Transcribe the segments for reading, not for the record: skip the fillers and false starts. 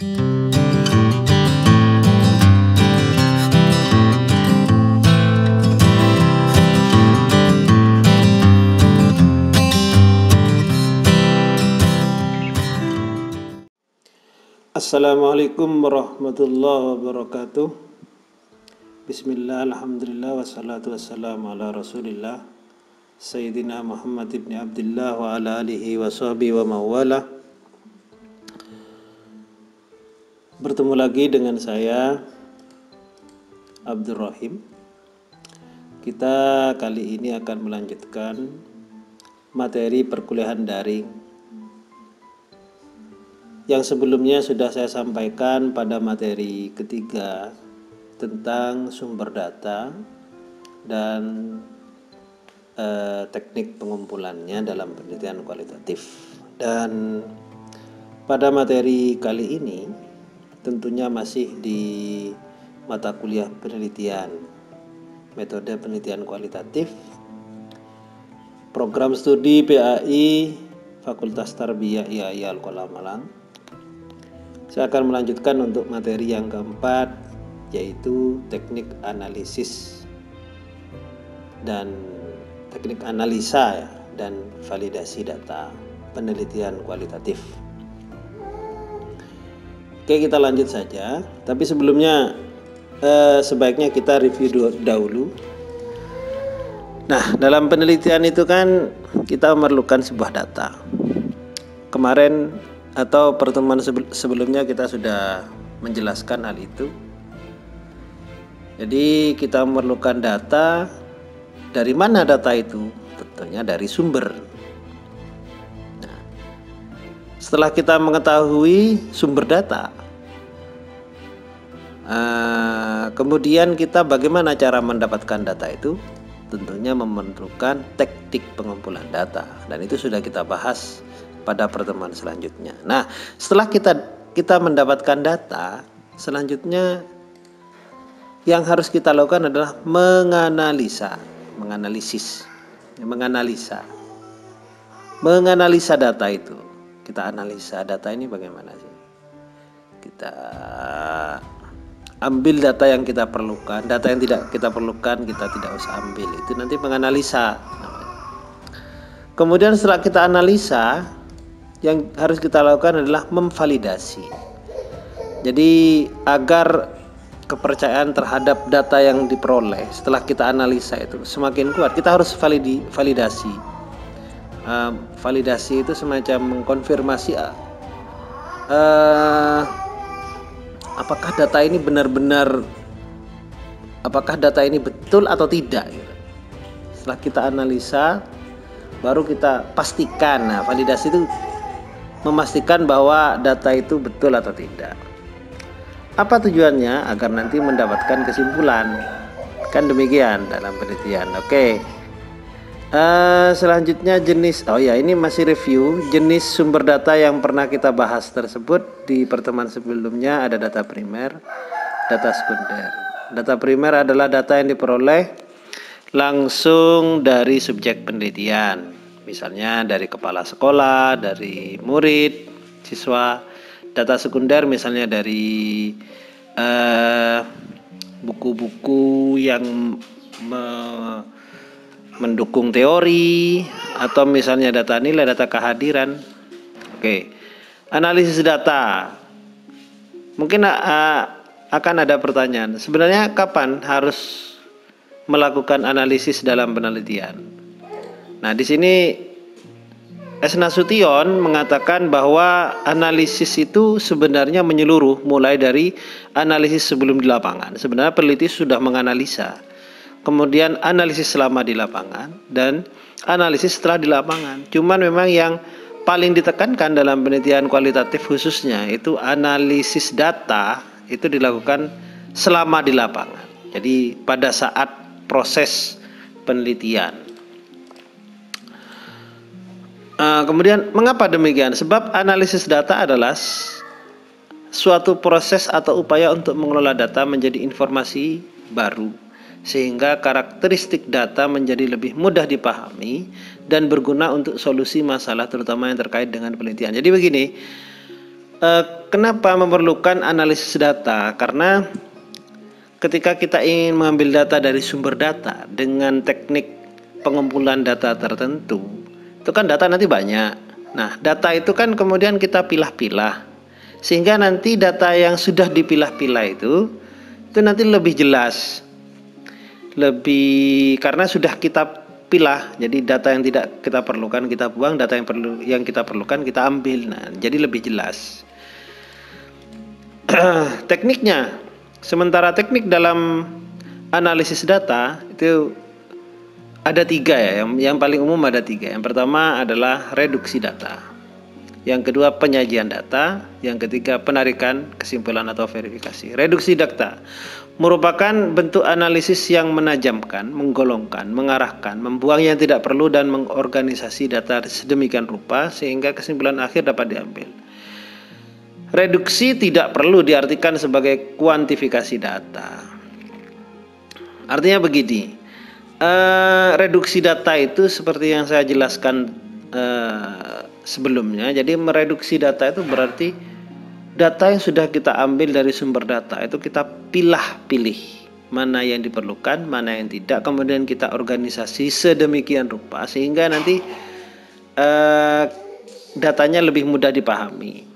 Assalamualaikum warahmatullahi wabarakatuh. Bismillah, alhamdulillah, wassalatu wassalamu ala rasulillah Sayyidina Muhammad ibn Abdullah wa ala alihi wa sahbihi wa mawala. Bertemu lagi dengan saya Abdul Rahim. Kita kali ini akan melanjutkan materi perkuliahan daring yang sebelumnya sudah saya sampaikan pada materi ketiga tentang sumber data dan teknik pengumpulannya dalam penelitian kualitatif. Dan pada materi kali ini tentunya masih di mata kuliah penelitian, metode penelitian kualitatif, program studi PAI Fakultas Tarbiyah IAI Al-Qolam Malang. Saya akan melanjutkan untuk materi yang keempat, yaitu teknik analisis dan teknik analisa dan validasi data penelitian kualitatif. Oke, kita lanjut saja. Tapi sebelumnya sebaiknya kita review dahulu. Nah, dalam penelitian itu kan kita memerlukan sebuah data. Kemarin atau pertemuan sebelumnya kita sudah menjelaskan hal itu. Jadi kita memerlukan data. Dari mana data itu? Tentunya dari sumber. Nah, setelah kita mengetahui sumber data, kemudian kita bagaimana cara mendapatkan data itu? Tentunya memerlukan teknik pengumpulan data, dan itu sudah kita bahas pada pertemuan selanjutnya. Nah, setelah kita mendapatkan data, selanjutnya yang harus kita lakukan adalah menganalisa data itu. Kita analisa data ini bagaimana sih? Kita ambil data yang kita perlukan, data yang tidak kita perlukan kita tidak usah ambil. Itu nanti menganalisa. Kemudian setelah kita analisa, yang harus kita lakukan adalah memvalidasi. Jadi agar kepercayaan terhadap data yang diperoleh setelah kita analisa itu semakin kuat, kita harus validasi. Validasi itu semacam mengkonfirmasi apakah data ini benar-benar, apakah data ini betul atau tidak. Setelah kita analisa, baru kita pastikan. Nah, validasi itu memastikan bahwa data itu betul atau tidak. Apa tujuannya? Agar nanti mendapatkan kesimpulan. Kan demikian dalam penelitian. Oke. Selanjutnya jenis, ini masih review jenis sumber data yang pernah kita bahas tersebut di pertemuan sebelumnya. Ada data primer, data sekunder. Data primer adalah data yang diperoleh langsung dari subjek penelitian, misalnya dari kepala sekolah, dari murid, siswa. Data sekunder misalnya dari buku-buku yang mendukung teori, atau misalnya data nilai, data kehadiran. Oke. Analisis data. Mungkin akan ada pertanyaan, sebenarnya kapan harus melakukan analisis dalam penelitian? Nah, di sini S. Nasution mengatakan bahwa analisis itu sebenarnya menyeluruh, mulai dari analisis sebelum di lapangan. Sebenarnya peneliti sudah menganalisa, kemudian analisis selama di lapangan, dan analisis setelah di lapangan. Cuman memang yang paling ditekankan dalam penelitian kualitatif khususnya itu analisis data itu dilakukan selama di lapangan. Jadi pada saat proses penelitian. Kemudian mengapa demikian? Sebab analisis data adalah suatu proses atau upaya untuk mengelola data menjadi informasi baru, sehingga karakteristik data menjadi lebih mudah dipahami dan berguna untuk solusi masalah terutama yang terkait dengan penelitian. Jadi begini, Kenapa memerlukan analisis data? Karena ketika kita ingin mengambil data dari sumber data dengan teknik pengumpulan data tertentu, itu kan data nanti banyak. Nah, data itu kan kemudian kita pilah-pilah, sehingga nanti data yang sudah dipilah-pilah itu nanti lebih jelas, lebih karena sudah kita pilah. Jadi data yang tidak kita perlukan kita buang, data yang kita perlukan kita ambil. Nah, jadi lebih jelas. Tekniknya, sementara teknik dalam analisis data itu ada 3 ya, yang paling umum ada 3. Yang pertama adalah reduksi data, yang kedua penyajian data, yang ketiga penarikan kesimpulan atau verifikasi. Reduksi data merupakan bentuk analisis yang menajamkan, menggolongkan, mengarahkan, membuang yang tidak perlu dan mengorganisasi data sedemikian rupa sehingga kesimpulan akhir dapat diambil. Reduksi tidak perlu diartikan sebagai kuantifikasi data. Artinya begini, reduksi data itu seperti yang saya jelaskan sebelumnya. Jadi mereduksi data itu berarti data yang sudah kita ambil dari sumber data itu kita pilih mana yang diperlukan, mana yang tidak, kemudian kita organisasi sedemikian rupa sehingga nanti datanya lebih mudah dipahami.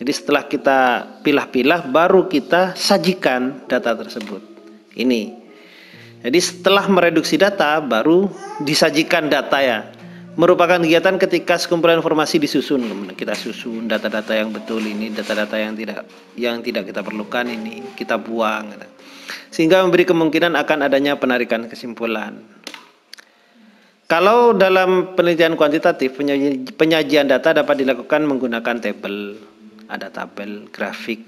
Jadi setelah kita pilah-pilah baru kita sajikan data tersebut. Ini. Jadi setelah mereduksi data baru disajikan data ya. Merupakan kegiatan ketika sekumpulan informasi disusun. Kita susun data-data yang betul ini, data-data yang tidak kita perlukan ini kita buang. Sehingga memberi kemungkinan akan adanya penarikan kesimpulan. Kalau dalam penelitian kuantitatif, penyajian data dapat dilakukan menggunakan tabel. Ada tabel, grafik,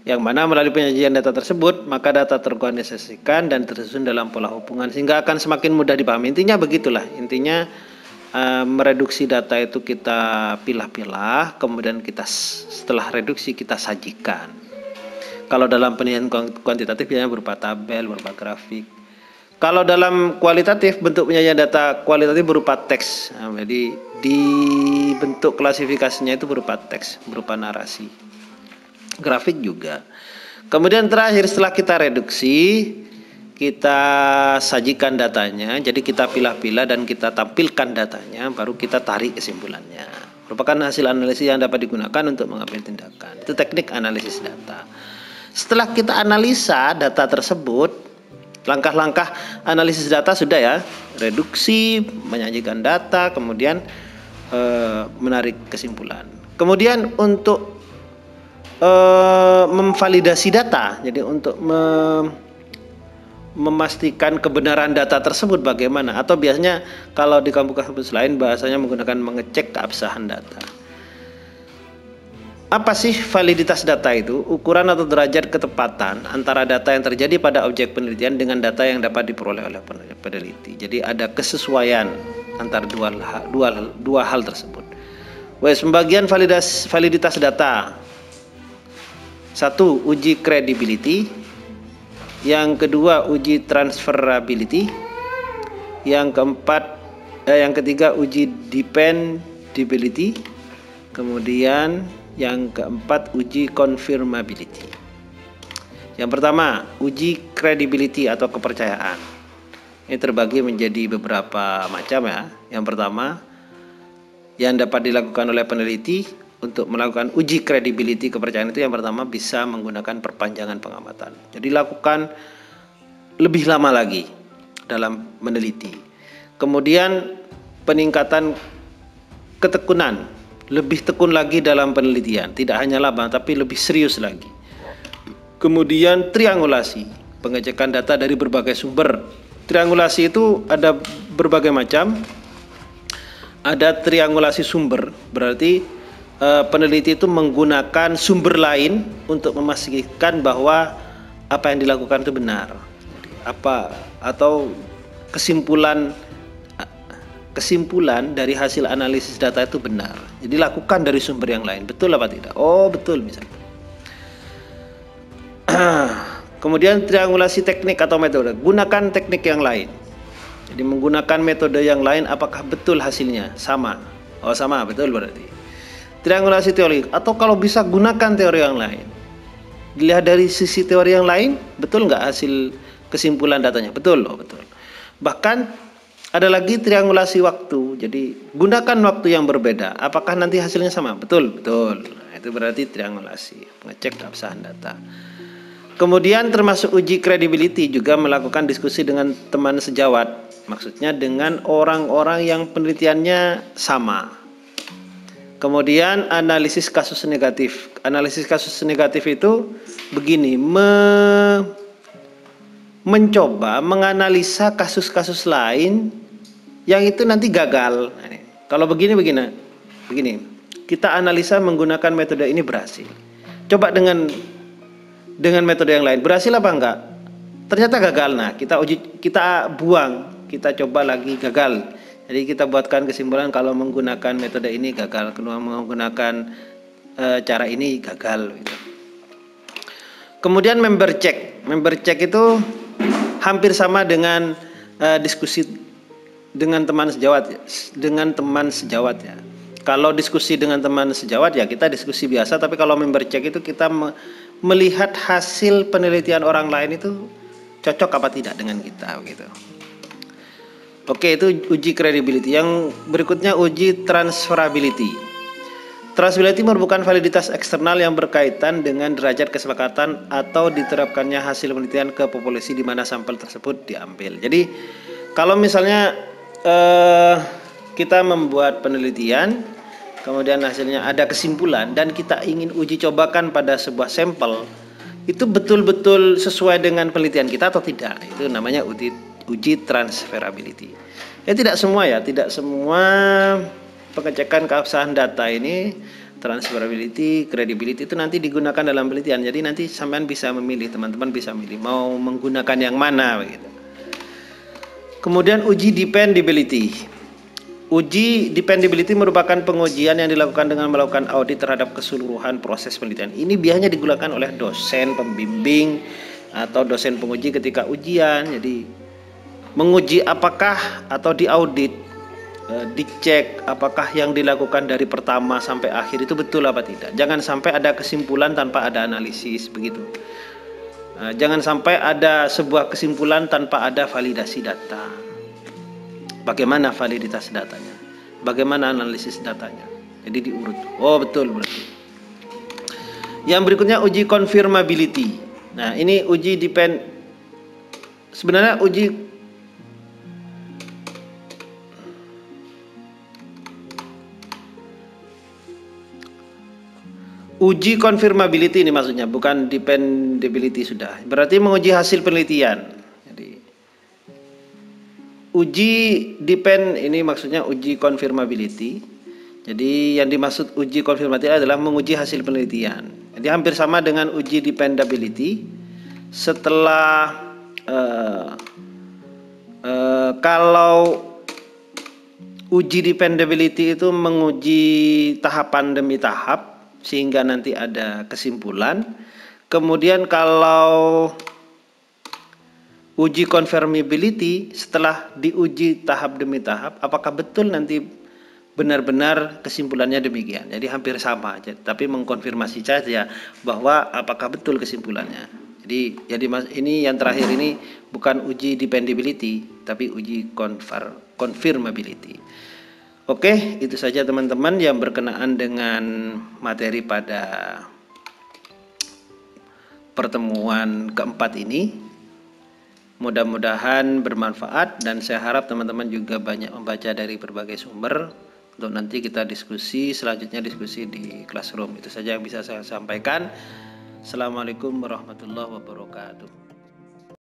yang mana melalui penyajian data tersebut maka data terorganisasikan dan tersusun dalam pola hubungan sehingga akan semakin mudah dipahami. Intinya begitulah, intinya mereduksi data itu kita pilah-pilah, kemudian kita setelah reduksi kita sajikan. Kalau dalam penelitian kuantitatif biasanya berupa tabel, berupa grafik. Kalau dalam kualitatif, bentuk penyajian data kualitatif berupa teks. Nah, jadi di bentuk klasifikasinya itu berupa teks, berupa narasi. Grafik juga. Kemudian terakhir setelah kita reduksi, kita sajikan datanya. Jadi kita pilah-pilah dan kita tampilkan datanya, baru kita tarik kesimpulannya. Merupakan hasil analisis yang dapat digunakan untuk mengambil tindakan. Itu teknik analisis data. Setelah kita analisa data tersebut, langkah-langkah analisis data sudah ya, reduksi, menyajikan data, kemudian menarik kesimpulan. Kemudian untuk memvalidasi data, jadi untuk memastikan kebenaran data tersebut bagaimana, atau biasanya kalau di kampus-kampus lain bahasanya menggunakan mengecek keabsahan data. Apa sih validitas data itu? Ukuran atau derajat ketepatan antara data yang terjadi pada objek penelitian dengan data yang dapat diperoleh oleh peneliti. Jadi ada kesesuaian antara dua hal tersebut. Pembagian validitas data. 1. Uji credibility. Yang kedua uji transferability. Yang ketiga uji dependability. Kemudian yang keempat, uji confirmability. Yang pertama, uji credibility atau kepercayaan. Ini terbagi menjadi beberapa macam ya. Yang pertama, yang dapat dilakukan oleh peneliti untuk melakukan uji credibility kepercayaan itu yang pertama bisa menggunakan perpanjangan pengamatan. Jadi lakukan lebih lama lagi dalam meneliti. Kemudian peningkatan ketekunan. Lebih tekun lagi dalam penelitian, tidak hanya lama tapi lebih serius lagi. Kemudian triangulasi, pengecekan data dari berbagai sumber. Triangulasi itu ada berbagai macam. Ada triangulasi sumber, berarti peneliti itu menggunakan sumber lain untuk memastikan bahwa apa yang dilakukan itu benar. Atau kesimpulan dari hasil analisis data itu benar. Jadi lakukan dari sumber yang lain. Betul apa tidak? Oh betul misalnya. Kemudian triangulasi teknik atau metode. Gunakan teknik yang lain. Jadi menggunakan metode yang lain apakah betul hasilnya? Sama. Oh sama, betul berarti. triangulasi teori, atau kalau bisa gunakan teori yang lain. Dilihat dari sisi teori yang lain, betul nggak hasil kesimpulan datanya? Betul loh, betul. Bahkan ada lagi triangulasi waktu. Jadi gunakan waktu yang berbeda. Apakah nanti hasilnya sama? Betul, betul. Nah, itu berarti triangulasi, mengecek keabsahan data. Kemudian termasuk uji credibility, juga melakukan diskusi dengan teman sejawat. Maksudnya dengan orang-orang yang penelitiannya sama. Kemudian analisis kasus negatif. Analisis kasus negatif itu begini, mencoba menganalisa kasus-kasus lain yang itu nanti gagal. Kalau begini, kita analisa menggunakan metode ini berhasil. Coba dengan metode yang lain, berhasil apa enggak? Ternyata gagal. Nah, kita buang, kita coba lagi, gagal. Jadi kita buatkan kesimpulan kalau menggunakan metode ini gagal, kalau menggunakan cara ini gagal. Gitu. Kemudian member check. Member check itu hampir sama dengan diskusi dengan teman sejawat ya. Kalau diskusi dengan teman sejawat ya kita diskusi biasa, tapi kalau member check itu kita melihat hasil penelitian orang lain itu cocok apa tidak dengan kita gitu. Oke, itu uji credibility. Yang berikutnya uji transferability. Transferability merupakan validitas eksternal yang berkaitan dengan derajat kesepakatan atau diterapkannya hasil penelitian ke populasi di mana sampel tersebut diambil. Jadi kalau misalnya kita membuat penelitian, kemudian hasilnya ada kesimpulan dan kita ingin uji cobakan pada sebuah sampel, itu betul-betul sesuai dengan penelitian kita atau tidak. Itu namanya uji transferability. Ya tidak semua pengecekan keabsahan data ini, transferability, credibility itu nanti digunakan dalam penelitian. Jadi nanti sampean bisa memilih, teman-teman bisa memilih mau menggunakan yang mana begitu. Kemudian uji dependability. Uji dependability merupakan pengujian yang dilakukan dengan melakukan audit terhadap keseluruhan proses penelitian. Ini biasanya digunakan oleh dosen pembimbing atau dosen penguji ketika ujian. Jadi menguji apakah atau diaudit, dicek apakah yang dilakukan dari pertama sampai akhir itu betul apa tidak. Jangan sampai ada kesimpulan tanpa ada analisis begitu. Jangan sampai ada sebuah kesimpulan tanpa ada validasi data. Bagaimana validitas datanya? Bagaimana analisis datanya? Jadi diurut. Oh betul berarti. Yang berikutnya uji confirmability. Nah ini sebenarnya uji confirmability ini maksudnya, bukan dependability sudah. Berarti menguji hasil penelitian. Jadi uji depend ini maksudnya uji confirmability. Jadi yang dimaksud uji confirmability adalah menguji hasil penelitian. Jadi hampir sama dengan uji dependability. Setelah kalau uji dependability itu menguji tahapan demi tahap sehingga nanti ada kesimpulan. Kemudian kalau uji confirmability setelah diuji tahap demi tahap, apakah betul nanti benar-benar kesimpulannya demikian. Jadi hampir sama, tapi mengkonfirmasi saja bahwa apakah betul kesimpulannya. Jadi ini yang terakhir ini bukan uji dependability, tapi uji confirmability. Oke, itu saja teman-teman yang berkenaan dengan materi pada pertemuan keempat ini. Mudah-mudahan bermanfaat dan saya harap teman-teman juga banyak membaca dari berbagai sumber untuk nanti kita diskusi, selanjutnya diskusi di classroom. Itu saja yang bisa saya sampaikan. Assalamualaikum warahmatullahi wabarakatuh.